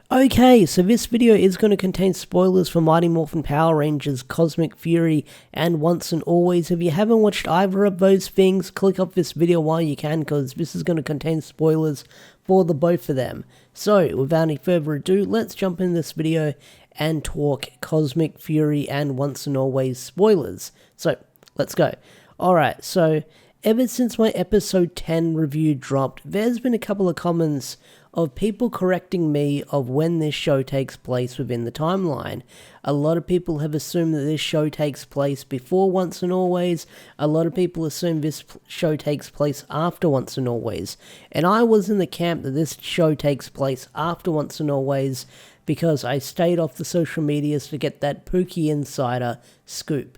Okay, so this video is going to contain spoilers for Mighty Morphin Power Rangers, Cosmic Fury, and Once and Always. If you haven't watched either of those things, click off this video while you can, because this is going to contain spoilers for the both of them. So, without any further ado, let's jump in this video and talk Cosmic Fury and Once and Always spoilers. So, let's go. Alright, so ever since my episode 10 review dropped, there's been a couple of comments of people correcting me of when this show takes place within the timeline. A lot of people have assumed that this show takes place before Once and Always. A lot of people assume this show takes place after Once and Always. And I was in the camp that this show takes place after Once and Always because I stayed off the social medias to get that Pookie Insider scoop.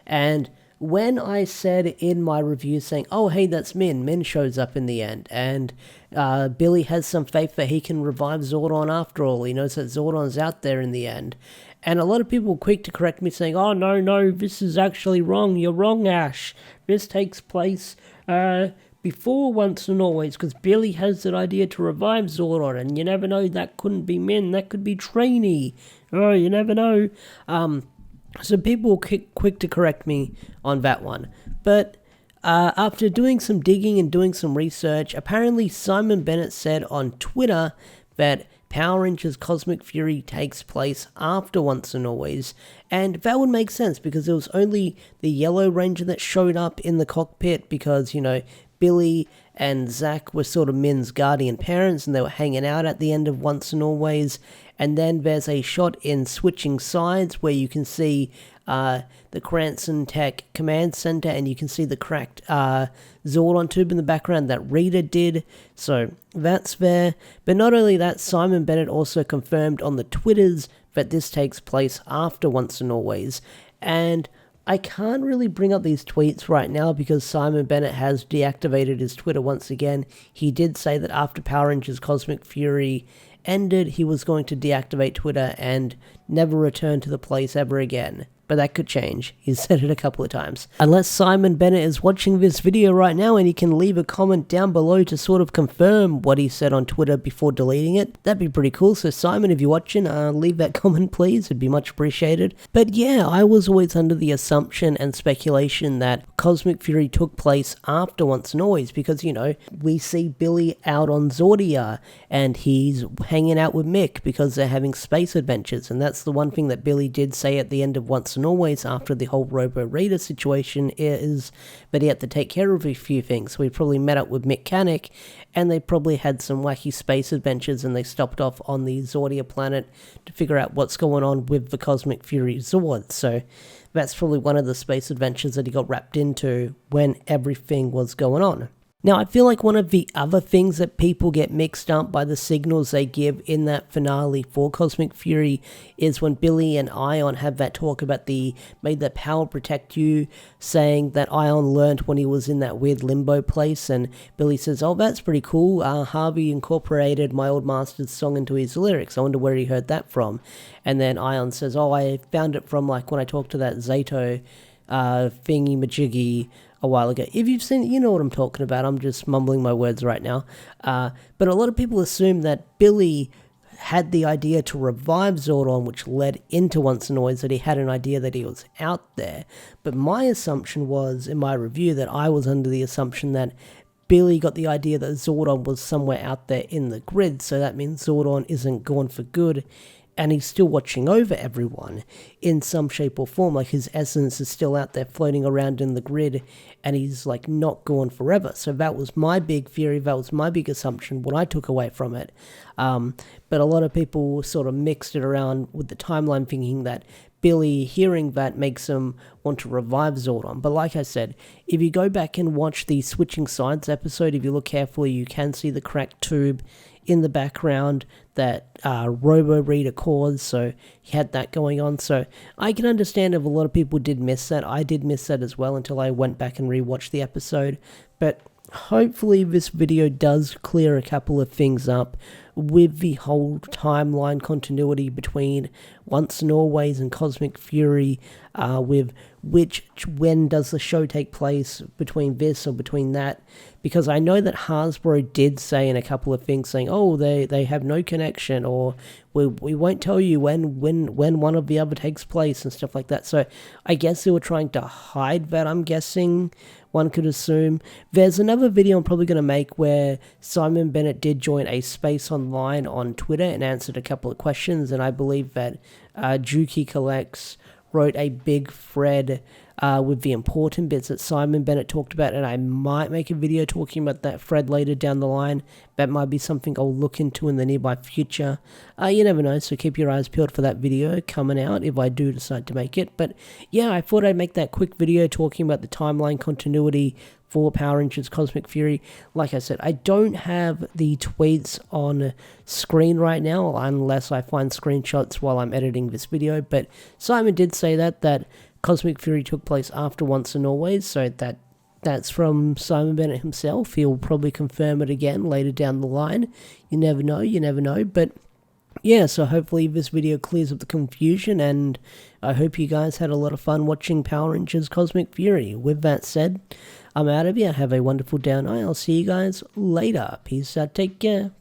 And when I said in my review saying, oh hey, that's Min shows up in the end, and Billy has some faith that he can revive Zordon after all, he knows that Zordon's out there in the end. And a lot of people were quick to correct me saying, oh no, this is actually wrong, you're wrong Ash, this takes place before Once and Always, because Billy has that idea to revive Zordon, and you never know, that couldn't be Min, that could be Trainee, oh you never know. So people were quick to correct me on that one. But after doing some digging and doing some research, apparently Simon Bennett said on Twitter that Power Rangers Cosmic Fury takes place after Once and Always. And that would make sense because it was only the Yellow Ranger that showed up in the cockpit because, you know, Billy and Zach were sort of Min's guardian parents and they were hanging out at the end of Once and Always. And then there's a shot in Switching Sides where you can see the Cranston Tech Command Center and you can see the cracked Zordon tube in the background that Rita did. So that's there. But not only that, Simon Bennett also confirmed on the Twitters that this takes place after Once and Always. And I can't really bring up these tweets right now because Simon Bennett has deactivated his Twitter once again. He did say that after Power Rangers Cosmic Fury ended, he was going to deactivate Twitter and never return to the place ever again. But that could change. He's said it a couple of times. Unless Simon Bennett is watching this video right now and he can leave a comment down below to sort of confirm what he said on Twitter before deleting it, that'd be pretty cool. So Simon, if you're watching, leave that comment please. It'd be much appreciated. But yeah, I was always under the assumption and speculation that Cosmic Fury took place after Once and Always because, you know, we see Billy out on Zordia and he's hanging out with Mick because they're having space adventures. And that's the one thing that Billy did say at the end of Once and Always after the whole Robo Raider situation is that he had to take care of a few things. So he probably met up with Mechanic and they probably had some wacky space adventures and they stopped off on the Zordia planet to figure out what's going on with the Cosmic Fury Zord. So that's probably one of the space adventures that he got wrapped into when everything was going on. Now, I feel like one of the other things that people get mixed up by the signals they give in that finale for Cosmic Fury is when Billy and Ion have that talk about may the power protect you, saying that Ion learned when he was in that weird limbo place, and Billy says, oh, that's pretty cool, Harvey incorporated my old master's song into his lyrics, I wonder where he heard that from. And then Ion says, oh, I found it from like when I talked to that Zato thingy-majiggy a while ago. If you've seen it, you know what I'm talking about. I'm just mumbling my words right now. But a lot of people assume that Billy had the idea to revive Zordon, which led into Once and Always, that he had an idea that he was out there. But my assumption was, in my review, that I was under the assumption that Billy got the idea that Zordon was somewhere out there in the grid, so that means Zordon isn't gone for good, and he's still watching over everyone in some shape or form, like his essence is still out there floating around in the grid, and he's like not gone forever. So that was my big theory, that was my big assumption, what I took away from it. But a lot of people sort of mixed it around with the timeline, thinking that Billy hearing that makes him want to revive Zordon. But like I said, if you go back and watch the Switching Sides episode, if you look carefully, you can see the cracked tube in the background that Robo Reader caused, so he had that going on. So I can understand if a lot of people did miss that. I did miss that as well until I went back and rewatched the episode. But hopefully this video does clear a couple of things up with the whole timeline continuity between Once and Always and Cosmic Fury, with when does the show take place between this or between that, because I know that Hasbro did say in a couple of things saying, oh, they have no connection, or we won't tell you when one of the other takes place and stuff like that. So I guess they were trying to hide that, I'm guessing, one could assume. There's another video I'm probably going to make where Simon Bennett did join a space online on Twitter and answered a couple of questions, and I believe that Juki Collects wrote a big thread with the important bits that Simon Bennett talked about, and I might make a video talking about that thread later down the line. That might be something I'll look into in the nearby future. You never know, so keep your eyes peeled for that video coming out if I do decide to make it. But yeah, I thought I'd make that quick video talking about the timeline continuity for Power Rangers Cosmic Fury. Like I said, I don't have the tweets on screen right now unless I find screenshots while I'm editing this video, but Simon did say that Cosmic Fury took place after Once and Always, so that's from Simon Bennett himself. He'll probably confirm it again later down the line. You never know, but yeah, so hopefully this video clears up the confusion, and I hope you guys had a lot of fun watching Power Rangers Cosmic Fury. With that said, I'm out of here. Have a wonderful day, and I'll see you guys later. Peace out, take care.